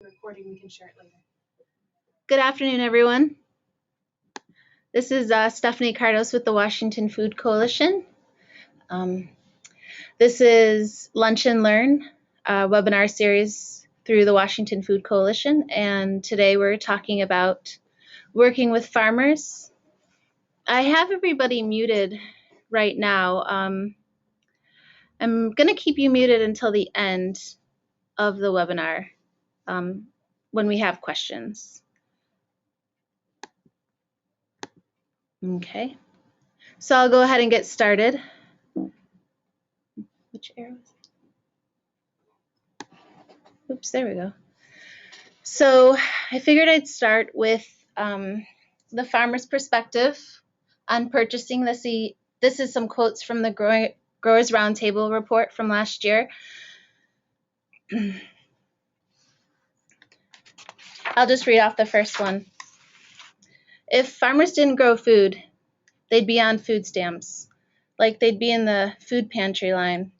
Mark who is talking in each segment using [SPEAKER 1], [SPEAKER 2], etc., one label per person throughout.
[SPEAKER 1] recording, we can share it later.
[SPEAKER 2] Good afternoon, everyone. This is Stephanie Cardos with the Washington Food Coalition. This is Lunch and Learn, a webinar series through the Washington Food Coalition, and today we're talking about working with farmers. I have everybody muted right now. I'm going to keep you muted until the end of the webinar when we have questions. Okay, so I'll go ahead and get started. Which arrows? Oops, there we go. So I figured I'd start with the farmer's perspective on purchasing the seed. This is some quotes from the Growers Roundtable report from last year. I'll just read off the first one. If farmers didn't grow food, they'd be on food stamps, like they'd be in the food pantry line.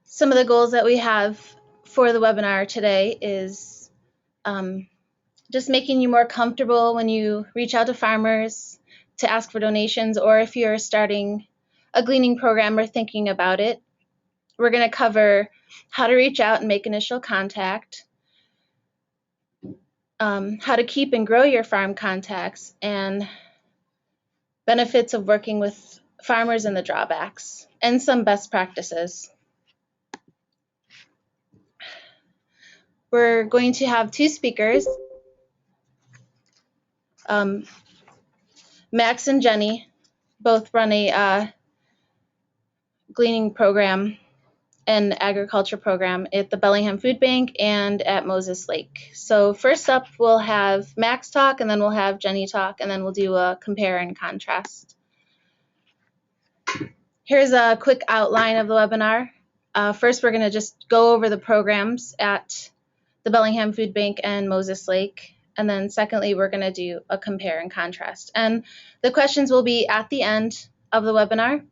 [SPEAKER 2] Some of the goals that we have for the webinar today is just making you more comfortable when you reach out to farmers to ask for donations, or if you're starting a gleaning program or thinking about it. We're going to cover how to reach out and make initial contact, how to keep and grow your farm contacts, and benefits of working with farmers and the drawbacks, and some best practices. We're going to have two speakers, Max and Jenny, both run a gleaning program and agriculture program at the Bellingham Food Bank and at Moses Lake. So first up, we'll have Max talk, and then we'll have Jenny talk, and then we'll do a compare and contrast. Here's a quick outline of the webinar. First, we're going to just go over the programs at the Bellingham Food Bank and Moses Lake. And then secondly, we're going to do a compare and contrast. And the questions will be at the end of the webinar.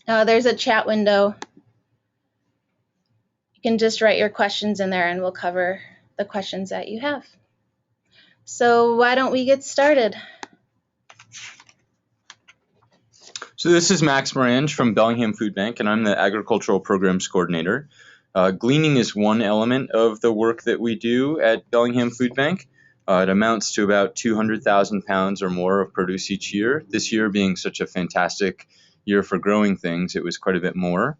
[SPEAKER 2] There's a chat window. You can just write your questions in there and we'll cover the questions that you have. So why don't we get started?
[SPEAKER 3] So this is Max Morange from Bellingham Food Bank, and I'm the Agricultural Programs Coordinator. Gleaning is one element of the work that we do at Bellingham Food Bank. It amounts to about 200,000 pounds or more of produce each year. This year being such a fantastic year for growing things, it was quite a bit more.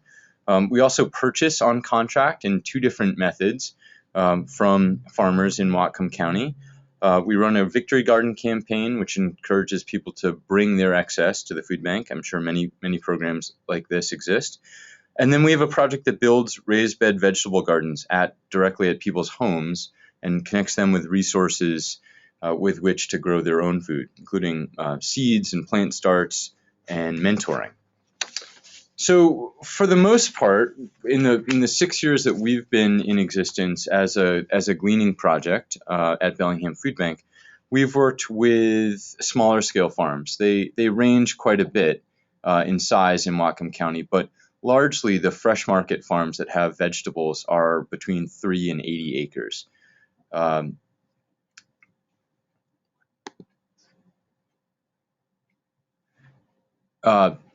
[SPEAKER 3] We also purchase on contract in two different methods from farmers in Whatcom County. We run a Victory Garden campaign, which encourages people to bring their excess to the food bank. I'm sure many programs like this exist. And then we have a project that builds raised bed vegetable gardens directly at people's homes and connects them with resources with which to grow their own food, including seeds and plant starts and mentoring. So for the most part, in the 6 years that we've been in existence as a gleaning project at Bellingham Food Bank, we've worked with smaller scale farms. They range quite a bit in size in Whatcom County, but largely the fresh market farms that have vegetables are between 3 and 80 acres.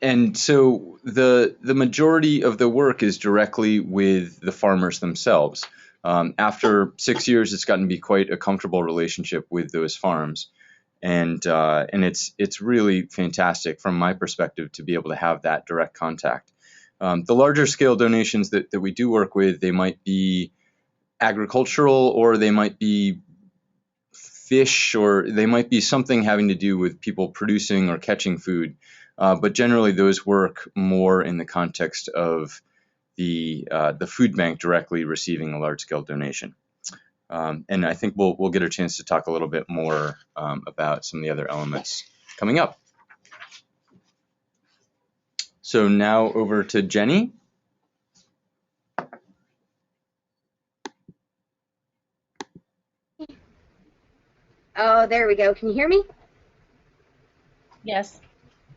[SPEAKER 3] And so the majority of the work is directly with the farmers themselves. After 6 years, it's gotten to be quite a comfortable relationship with those farms, and it's really fantastic from my perspective to be able to have that direct contact. The larger scale donations that we do work with, they might be agricultural, or they might be fish, or they might be something having to do with people producing or catching food. But generally, those work more in the context of the food bank directly receiving a large-scale donation. And I think we'll get a chance to talk a little bit more about some of the other elements coming up. So now over to Jenny.
[SPEAKER 4] Oh, there we go. Can you hear me?
[SPEAKER 2] Yes.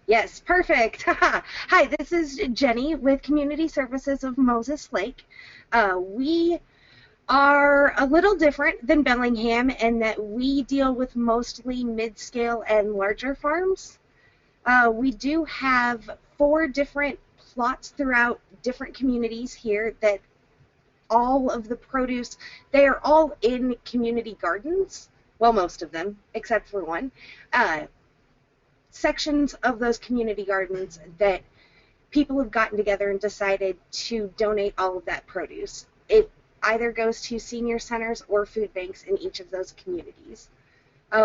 [SPEAKER 1] Yes, perfect. Hi, this is Jenny with Community Services of Moses Lake. We are a little different than Bellingham in that we deal with mostly mid-scale and larger farms. We do have 4 different plots throughout different communities here that all of the produce, they are all in community gardens. Well, most of them, except for one. Uh, Sections of those community gardens that people have gotten together and decided to donate all of that produce. It either goes to senior centers or food banks in each of those communities.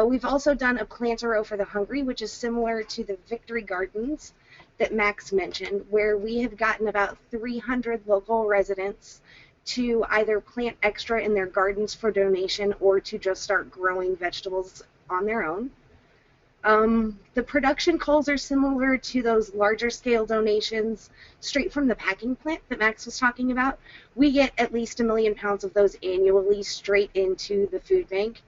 [SPEAKER 1] We've also done a Plant a Row for the Hungry, which is similar to the Victory Gardens that Max mentioned, where we have gotten about 300 local residents to either plant extra in their gardens for donation or to just start growing vegetables on their own. The production calls are similar to those larger scale donations straight from the packing plant that Max was talking about. We get at least 1 million pounds of those annually straight into the food bank.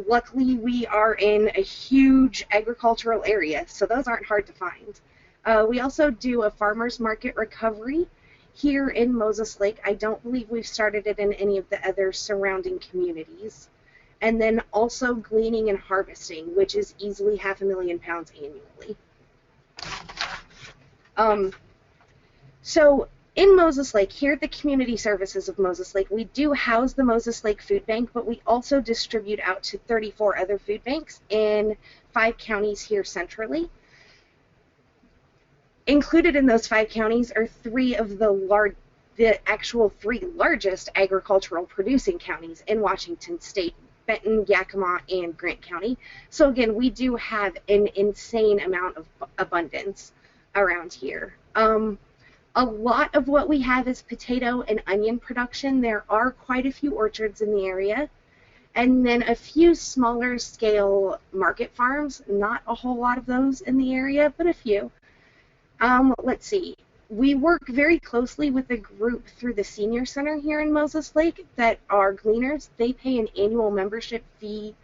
[SPEAKER 1] Luckily, we are in a huge agricultural area, so those aren't hard to find. We also do a farmers market recovery here in Moses Lake. I don't believe we've started it in any of the other surrounding communities. And then also gleaning and harvesting, which is easily 500,000 pounds annually. So in Moses Lake, here at the Community Services of Moses Lake, we do house the Moses Lake Food Bank, but we also distribute out to 34 other food banks in 5 counties here centrally. Included in those 5 counties are 3 of the actual 3 largest agricultural producing counties in Washington State: Benton, Yakima, and Grant County. So again, we do have an insane amount of abundance around here. A lot of what we have is potato and onion production. There are quite a few orchards in the area, and then a few smaller scale market farms. Not a whole lot of those in the area, but a few. Let's see. We work very closely with a group through the Senior Center here in Moses Lake that are gleaners. They pay an annual membership fee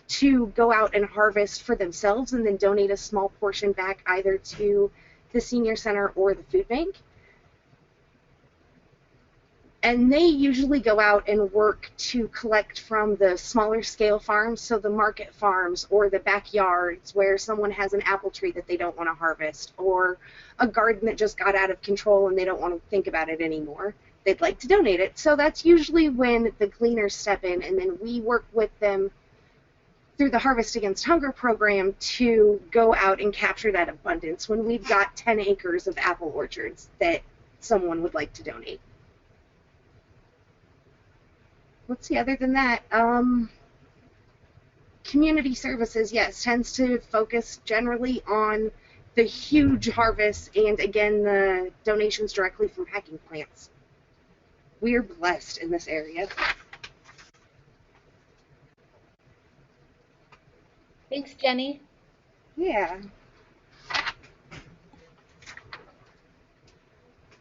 [SPEAKER 1] to go out and harvest for themselves and then donate a small portion back either to the Senior Center or the food bank. And they usually go out and work to collect from the smaller scale farms, so the market farms or the backyards where someone has an apple tree that they don't want to harvest, or a garden that just got out of control and they don't want to think about it anymore. They'd like to donate it. So that's usually when the gleaners step in, and then we work with them through the Harvest Against Hunger program to go out and capture that abundance when we've got 10 acres of apple orchards that someone would like to donate. Let's see, other than that, community services, yes, tends to focus generally on the huge harvests and, again, the donations directly from packing plants. We are blessed in this area.
[SPEAKER 2] Thanks, Jenny.
[SPEAKER 1] Yeah.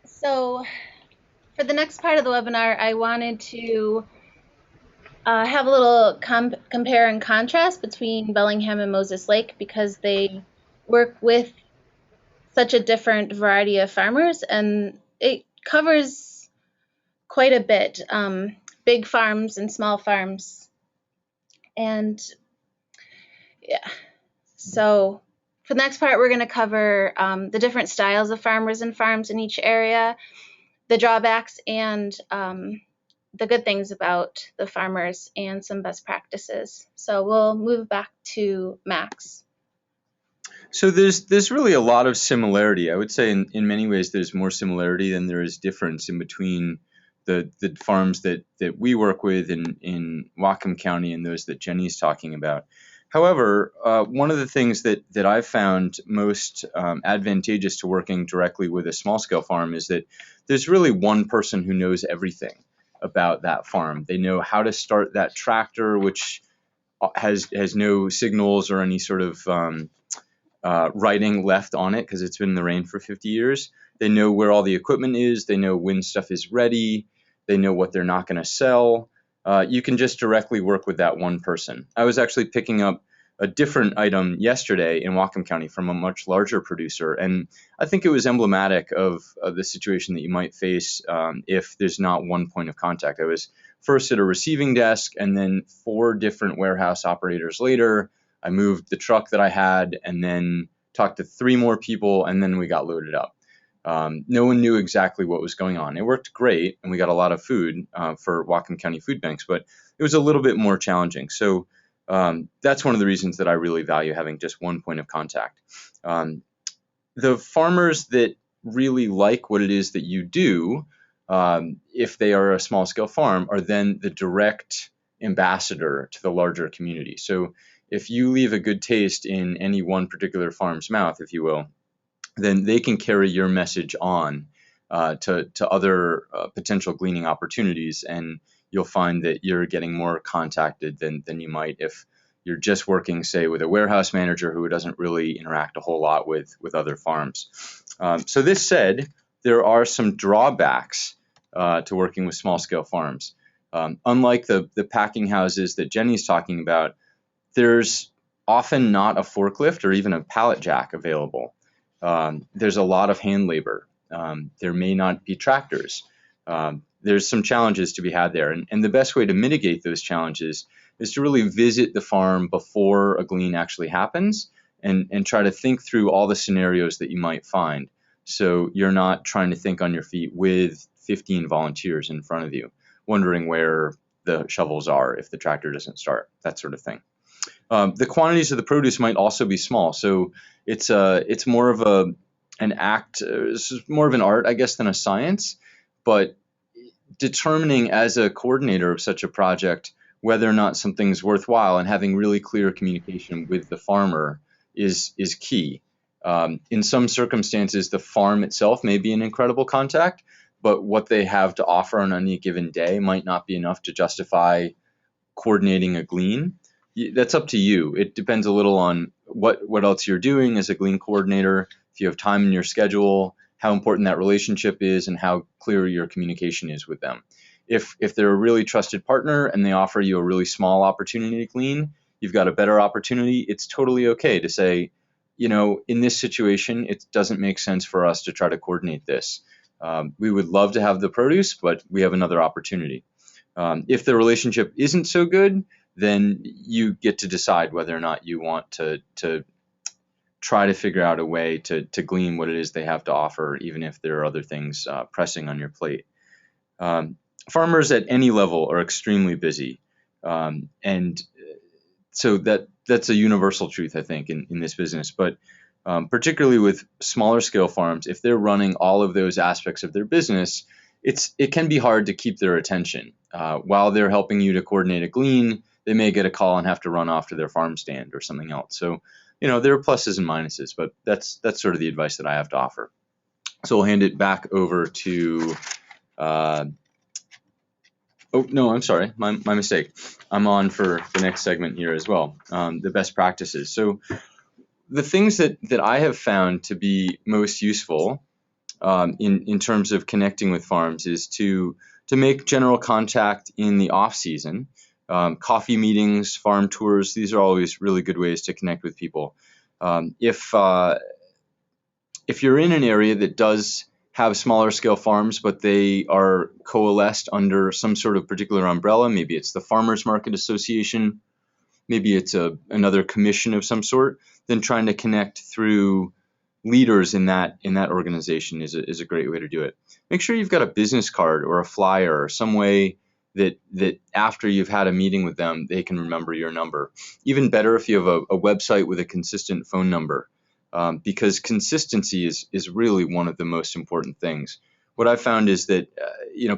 [SPEAKER 2] So for the next part of the webinar, I wanted to have a little compare and contrast between Bellingham and Moses Lake because they work with such a different variety of farmers, and it covers quite a bit, big farms and small farms. And yeah, so for the next part, we're going to cover the different styles of farmers and farms in each area, the drawbacks, and the good things about the farmers and some best practices. So we'll move back to Max.
[SPEAKER 3] So there's really a lot of similarity. I would say in many ways there's more similarity than there is difference in between the farms that we work with in Whatcom County and those that Jenny's talking about. However, one of the things that I've found most advantageous to working directly with a small scale farm is that there's really one person who knows everything about that farm. They know how to start that tractor, which has no signals or any sort of writing left on it because it's been in the rain for 50 years. They know where all the equipment is. They know when stuff is ready. They know what they're not going to sell. You can just directly work with that one person. I was actually picking up a different item yesterday in Whatcom County from a much larger producer. And I think it was emblematic of the situation that you might face if there's not one point of contact. I was first at a receiving desk, and then 4 different warehouse operators later, I moved the truck that I had and then talked to 3 more people, and then we got loaded up. No one knew exactly what was going on. It worked great, and we got a lot of food for Whatcom County food banks, but it was a little bit more challenging. So that's one of the reasons that I really value having just one point of contact. The farmers that really like what it is that you do, if they are a small scale farm, are then the direct ambassador to the larger community. So if you leave a good taste in any one particular farm's mouth, if you will, then they can carry your message on to other potential gleaning opportunities, and you'll find that you're getting more contacted than you might if you're just working, say, with a warehouse manager who doesn't really interact a whole lot with other farms. So this said, there are some drawbacks to working with small-scale farms. Unlike the packing houses that Jenny's talking about, there's often not a forklift or even a pallet jack available. There's a lot of hand labor. There may not be tractors. There's some challenges to be had there. And the best way to mitigate those challenges is to really visit the farm before a glean actually happens and try to think through all the scenarios that you might find. So you're not trying to think on your feet with 15 volunteers in front of you, wondering where the shovels are if the tractor doesn't start, that sort of thing. The quantities of the produce might also be small. So it's more of an act, it's more of an art, I guess, than a science. But determining as a coordinator of such a project whether or not something's worthwhile and having really clear communication with the farmer is key. In some circumstances, the farm itself may be an incredible contact, but what they have to offer on any given day might not be enough to justify coordinating a glean. That's up to you. It depends a little on what else you're doing as a glean coordinator, if you have time in your schedule, how important that relationship is, and how clear your communication is with them. If they're a really trusted partner and they offer you a really small opportunity to glean, you've got a better opportunity. It's totally okay to say, in this situation, it doesn't make sense for us to try to coordinate this. We would love to have the produce, but we have another opportunity. If the relationship isn't so good, then you get to decide whether or not you want to try to figure out a way to glean what it is they have to offer, even if there are other things pressing on your plate. Farmers at any level are extremely busy. And so that's a universal truth, I think, in this business. But particularly with smaller scale farms, if they're running all of those aspects of their business, it can be hard to keep their attention. While they're helping you to coordinate a glean, they may get a call and have to run off to their farm stand or something else. So, there are pluses and minuses, but that's sort of the advice that I have to offer. So I'll hand it back over to, oh, no, I'm sorry, my mistake. I'm on for the next segment here as well, the best practices. So the things that I have found to be most useful in terms of connecting with farms is to make general contact in the off season. Coffee meetings, farm tours, these are always really good ways to connect with people. If you're in an area that does have smaller scale farms, but they are coalesced under some sort of particular umbrella, maybe it's the Farmers Market Association, maybe it's another commission of some sort, then trying to connect through leaders in that organization is a great way to do it. Make sure you've got a business card or a flyer or some way that after you've had a meeting with them, they can remember your number. Even better if you have a website with a consistent phone number, because consistency is really one of the most important things. What I've found is that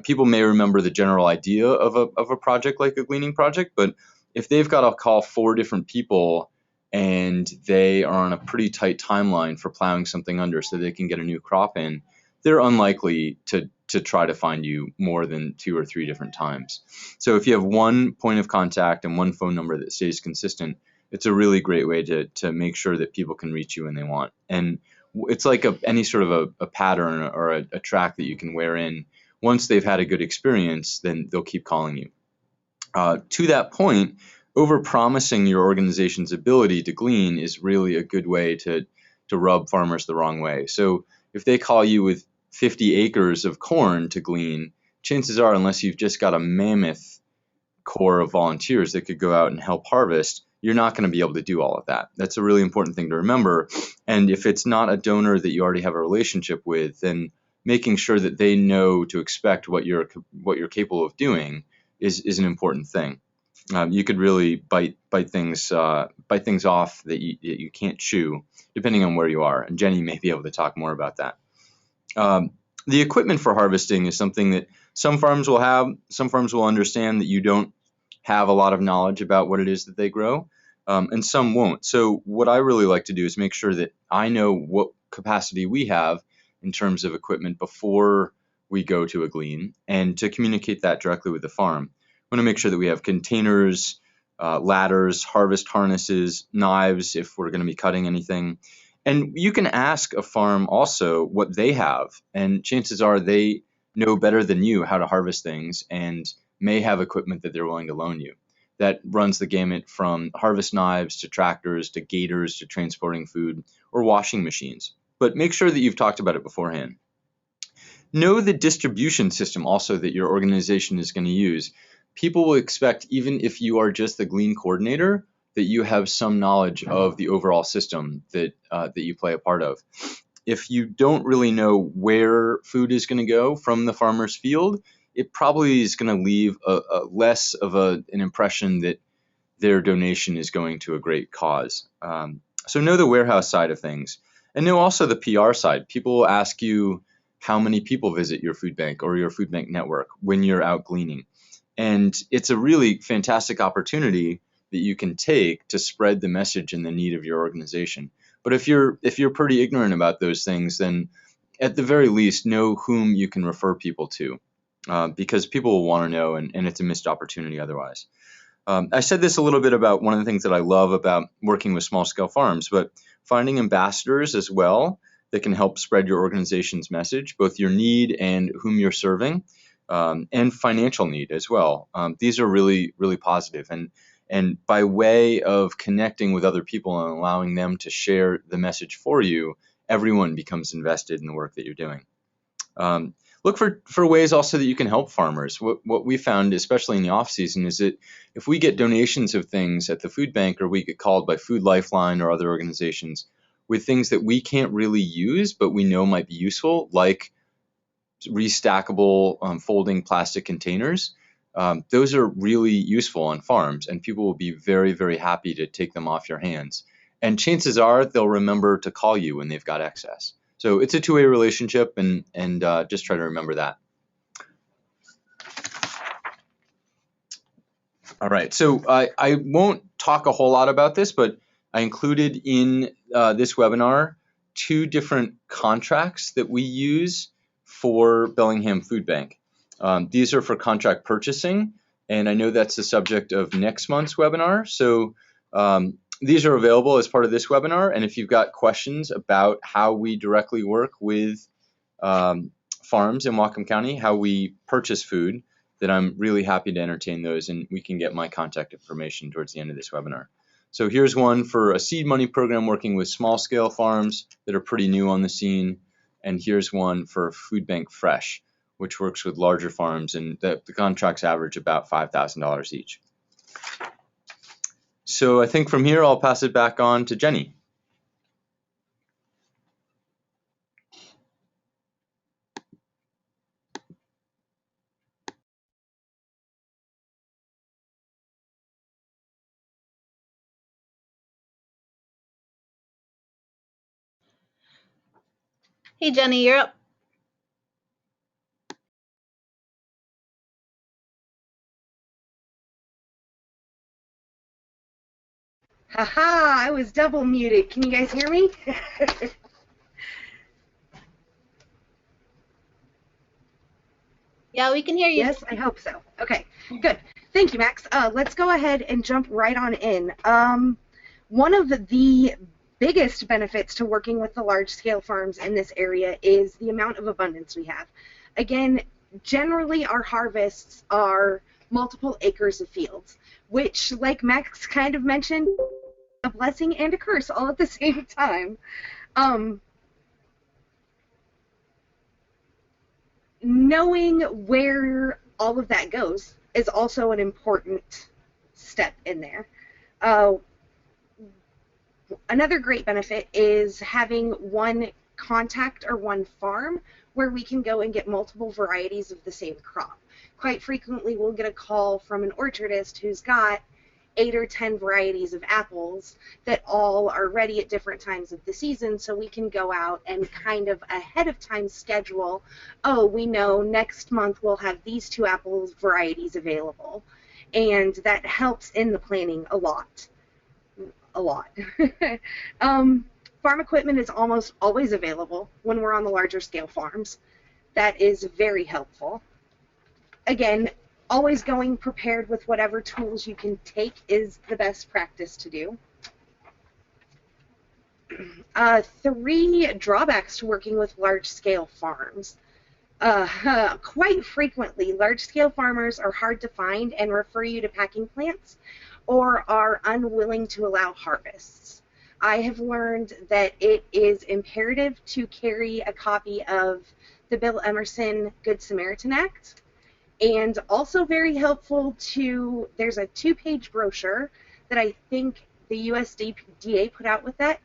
[SPEAKER 3] people may remember the general idea of a project like a gleaning project, but if they've got to call 4 different people and they are on a pretty tight timeline for plowing something under so they can get a new crop in, they're unlikely to try to find you more than 2 or 3 different times. So if you have one point of contact and one phone number that stays consistent, it's a really great way to make sure that people can reach you when they want. And it's like any sort of a pattern or a track that you can wear in. Once they've had a good experience, then they'll keep calling you. To that point, overpromising your organization's ability to glean is really a good way to rub farmers the wrong way. So if they call you with 50 acres of corn to glean, chances are, unless you've just got a mammoth core of volunteers that could go out and help harvest, you're not going to be able to do all of that. That's a really important thing to remember. And if it's not a donor that you already have a relationship with, then making sure that they know to expect what you're capable of doing is an important thing. You could really bite things off that you can't chew, depending on where you are. And Jenny may be able to talk more about that. The equipment for harvesting is something that some farms will have. Some farms will understand that you don't have a lot of knowledge about what it is that they grow, and some won't. So what I really like to do is make sure that I know what capacity we have in terms of equipment before we go to a glean, and to communicate that directly with the farm. I want to make sure that we have containers, ladders, harvest harnesses, knives if we're going to be cutting anything. And you can ask a farm also what they have, and chances are they know better than you how to harvest things and may have equipment that they're willing to loan you. That runs the gamut from harvest knives to tractors to gators to transporting food or washing machines. But make sure that you've talked about it beforehand. Know the distribution system also that your organization is going to use. People will expect, even if you are just the glean coordinator, that you have some knowledge of the overall system that you play a part of. If you don't really know where food is going to go from the farmer's field, it probably is going to leave a less of an impression that their donation is going to a great cause. So know the warehouse side of things, and know also the PR side. People will ask you how many people visit your food bank or your food bank network when you're out gleaning. And it's a really fantastic opportunity that you can take to spread the message and the need of your organization. But if you're pretty ignorant about those things, then at the very least know whom you can refer people to, because people will want to know, and it's a missed opportunity otherwise. I said this a little bit about one of the things that I love about working with small scale farms, but finding ambassadors as well that can help spread your organization's message, both your need and whom you're serving, and financial need as well. These are really, really positive. And by way of connecting with other people and allowing them to share the message for you, everyone becomes invested in the work that you're doing. Look for ways also that you can help farmers. What we found, especially in the off season, is that if we get donations of things at the food bank, or we get called by Food Lifeline or other organizations with things that we can't really use but we know might be useful, like restackable folding plastic containers, those are really useful on farms, and people will be very, very happy to take them off your hands. And chances are they'll remember to call you when they've got excess. So it's a two-way relationship, and just try to remember that. All right, so I won't talk a whole lot about this, but I included in this webinar 2 different contracts that we use for Bellingham Food Bank. These are for contract purchasing, and I know that's the subject of next month's webinar. So these are available as part of this webinar, and if you've got questions about how we directly work with farms in Whatcom County, how we purchase food, then I'm really happy to entertain those, and we can get my contact information towards the end of this webinar. So here's one for a seed money program working with small scale farms that are pretty new on the scene, and here's one for Food Bank Fresh, which works with larger farms, and the contracts average about $5,000 each. So I think from here, I'll pass it back on to Jenny.
[SPEAKER 2] Hey, Jenny, you're up.
[SPEAKER 1] Haha, I was double muted. Can you guys hear me?
[SPEAKER 2] Yeah, we can hear you.
[SPEAKER 1] Yes, I hope so. Okay, good. Thank you, Max. Let's go ahead and jump right on in. One of the biggest benefits to working with the large-scale farms in this area is the amount of abundance we have. Again, generally our harvests are multiple acres of fields, which, like Max kind of mentioned, a blessing and a curse all at the same time. Knowing where all of that goes is also an important step in there. Another great benefit is having one contact or one farm where we can go and get multiple varieties of the same crop. Quite frequently, we'll get a call from an orchardist who's got 8 or 10 varieties of apples that all are ready at different times of the season, so we can go out and kind of ahead of time schedule, oh, we know next month we'll have these 2 apple varieties available. And that helps in the planning a lot. Farm equipment is almost always available when we're on the larger scale farms. That is very helpful. Again, always going prepared with whatever tools you can take is the best practice to do. 3 drawbacks to working with large-scale farms. Quite frequently, large-scale farmers are hard to find and refer you to packing plants or are unwilling to allow harvests. I have learned that it is imperative to carry a copy of the Bill Emerson Good Samaritan Act, and also very helpful there's a 2-page brochure that I think the USDA put out with that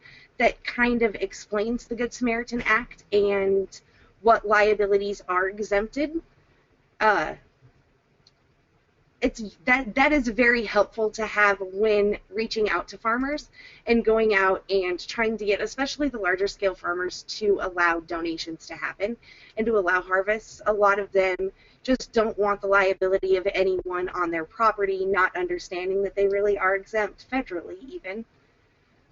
[SPEAKER 1] kind of explains the Good Samaritan Act and what liabilities are exempted. That is very helpful to have when reaching out to farmers and going out and trying to get, especially the larger scale farmers, to allow donations to happen and to allow harvests. A lot of them just don't want the liability of anyone on their property, not understanding that they really are exempt federally even.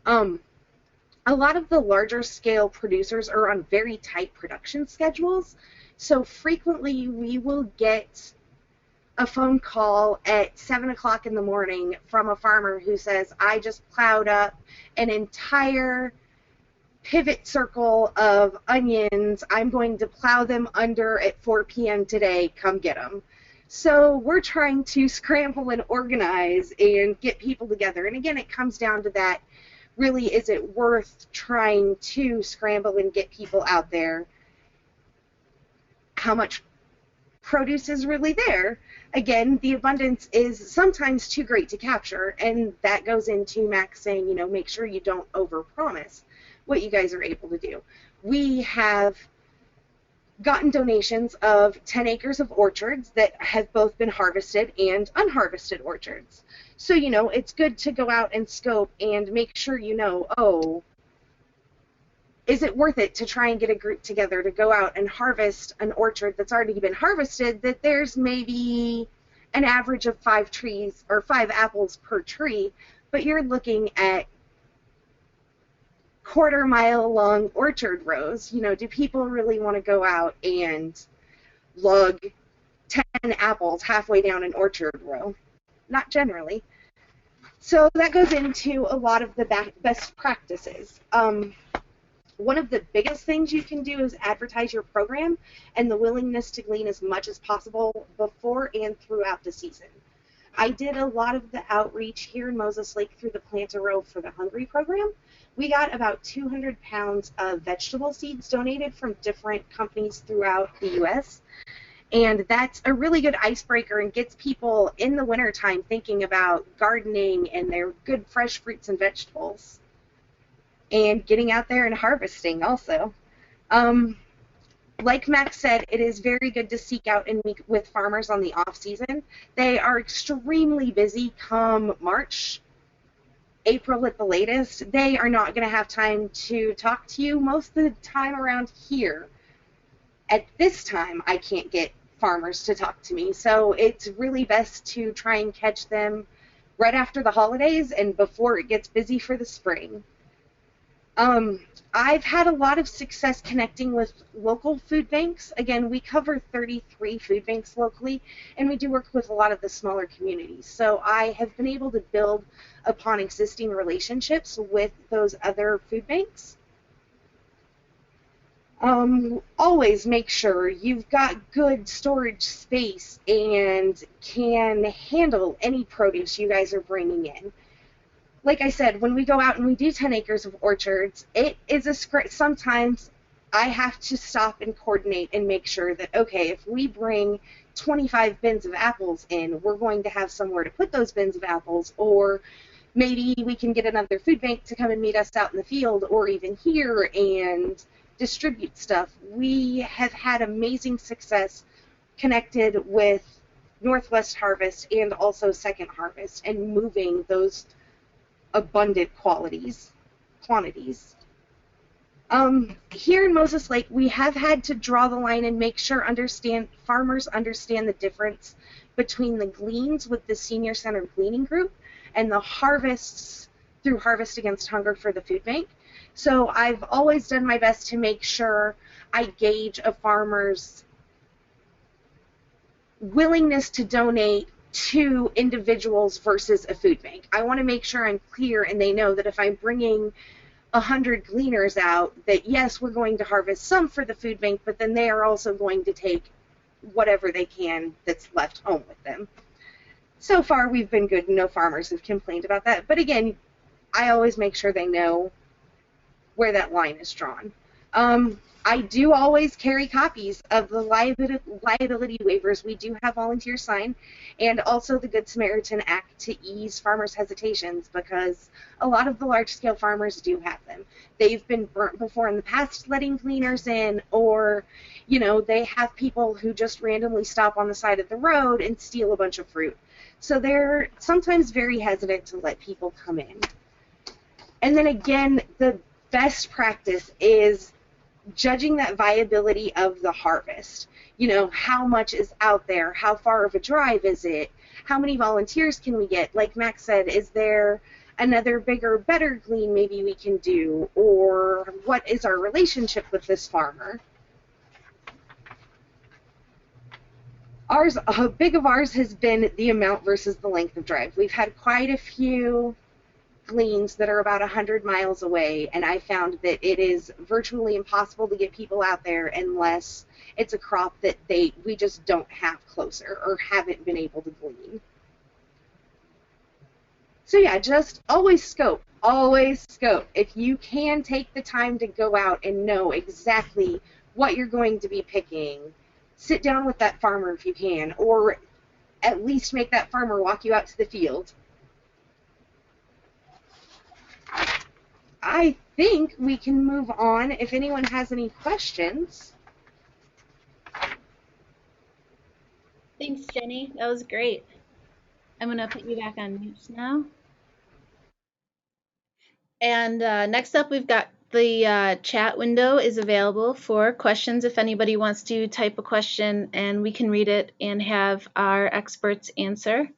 [SPEAKER 1] A lot of the larger scale producers are on very tight production schedules, so frequently we will get a phone call at 7 o'clock in the morning from a farmer who says, I just plowed up an entire pivot circle of onions. I'm going to plow them under at 4 p.m. today. Come get them. So we're trying to scramble and organize and get people together. And again, it comes down to that. Really, is it worth trying to scramble and get people out there? How much produce is really there? Again, the abundance is sometimes too great to capture, and that goes into Max saying, make sure you don't overpromise what you guys are able to do. We have gotten donations of 10 acres of orchards that have both been harvested and unharvested orchards. So, it's good to go out and scope and make sure is it worth it to try and get a group together to go out and harvest an orchard that's already been harvested, that there's maybe an average of 5 trees or 5 apples per tree, but you're looking at quarter-mile long orchard rows? Do people really want to go out and lug 10 apples halfway down an orchard row? Not generally. So that goes into a lot of the best practices. One of the biggest things you can do is advertise your program and the willingness to glean as much as possible before and throughout the season. I did a lot of the outreach here in Moses Lake through the Plant a Row for the Hungry program. We got about 200 pounds of vegetable seeds donated from different companies throughout the U.S., and that's a really good icebreaker and gets people in the wintertime thinking about gardening and their good fresh fruits and vegetables. And getting out there and harvesting also. Like Max said, it is very good to seek out and meet with farmers on the off season. They are extremely busy come March, April at the latest. They are not going to have time to talk to you most of the time around here. At this time, I can't get farmers to talk to me, so it's really best to try and catch them right after the holidays and before it gets busy for the spring. I've had a lot of success connecting with local food banks. Again, we cover 33 food banks locally, and we do work with a lot of the smaller communities. So I have been able to build upon existing relationships with those other food banks. Always make sure you've got good storage space and can handle any produce you guys are bringing in. Like I said, when we go out and we do 10 acres of orchards, it is a script. Sometimes I have to stop and coordinate and make sure that, okay, if we bring 25 bins of apples in, we're going to have somewhere to put those bins of apples, or maybe we can get another food bank to come and meet us out in the field or even here and distribute stuff. We have had amazing success connected with Northwest Harvest and also Second Harvest and moving those abundant quantities. Here in Moses Lake, we have had to draw the line and make sure farmers understand the difference between the gleans with the Senior Center Gleaning Group and the harvests through Harvest Against Hunger for the food bank. So I've always done my best to make sure I gauge a farmer's willingness to donate to individuals versus a food bank. I want to make sure I'm clear and they know that if I'm bringing 100 gleaners out, that yes, we're going to harvest some for the food bank, but then they are also going to take whatever they can that's left home with them. So far, we've been good. No farmers have complained about that. But again, I always make sure they know where that line is drawn. I do always carry copies of the liability waivers we do have volunteers sign, and also the Good Samaritan Act to ease farmers' hesitations, because a lot of the large-scale farmers do have them. They've been burnt before in the past letting cleaners in, or, you know, they have people who just randomly stop on the side of the road and steal a bunch of fruit. So they're sometimes very hesitant to let people come in. And then again, the best practice is judging that viability of the harvest. You know, how much is out there? How far of a drive is it? How many volunteers can we get? Like Max said, is there another bigger, better glean maybe we can do? Or what is our relationship with this farmer? A big of ours has been the amount versus the length of drive. We've had quite a few gleans that are about 100 miles away, and I found that it is virtually impossible to get people out there unless it's a crop that we just don't have closer or haven't been able to glean. So yeah, just always scope. Always scope. If you can take the time to go out and know exactly what you're going to be picking, sit down with that farmer if you can, or at least make that farmer walk you out to the field. I think we can move on if anyone has any questions.
[SPEAKER 2] Thanks, Jenny. That was great. I'm going to put you back on mute now. And next up, we've got the chat window is available for questions if anybody wants to type a question, and we can read it and have our experts answer.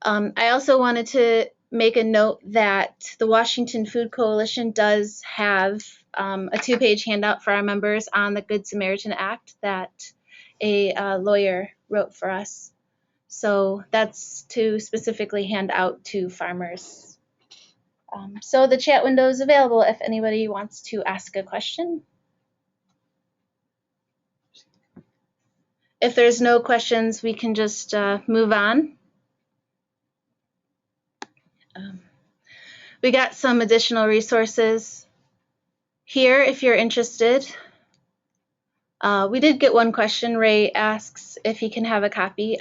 [SPEAKER 2] I also wanted to make a note that the Washington Food Coalition does have a 2-page handout for our members on the Good Samaritan Act that a lawyer wrote for us. So that's to specifically hand out to farmers. So the chat window is available if anybody wants to ask a question. If there's no questions, we can just move on. We got some additional resources here if you're interested. We did get one question. Ray asks if he can have a copy.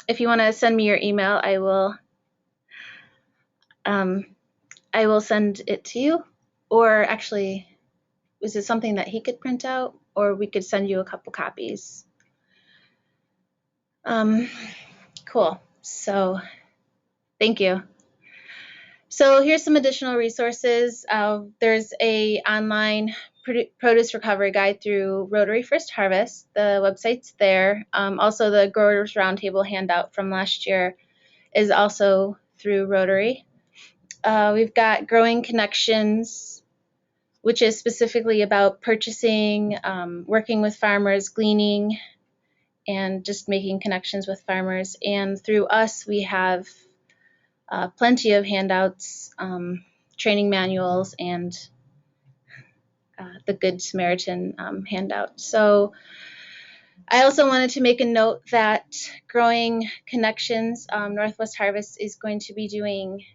[SPEAKER 2] If you want to send me your email, I will send it to you. Or actually, is it something that he could print out? Or we could send you a couple copies. Cool. So thank you. So here's some additional resources. There's a online produce recovery guide through Rotary First Harvest. The website's there. Also, the Growers Roundtable handout from last year is also through Rotary. We've got Growing Connections, which is specifically about purchasing, working with farmers, gleaning, and just making connections with farmers. And through us, we have plenty of handouts, training manuals, and the Good Samaritan handout. So I also wanted to make a note that Growing Connections, Northwest Harvest is going to be doing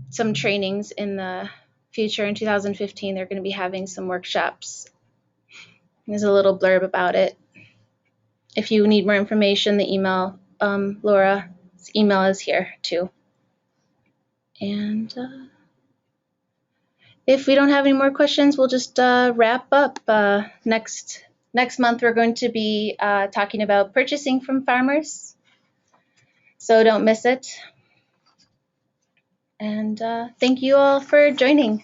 [SPEAKER 2] some trainings in the future. In 2015, they're going to be having some workshops. There's a little blurb about it. If you need more information, the email, Laura's email is here too. And if we don't have any more questions, we'll just wrap up. Next month, we're going to be talking about purchasing from farmers. So don't miss it. And thank you all for joining.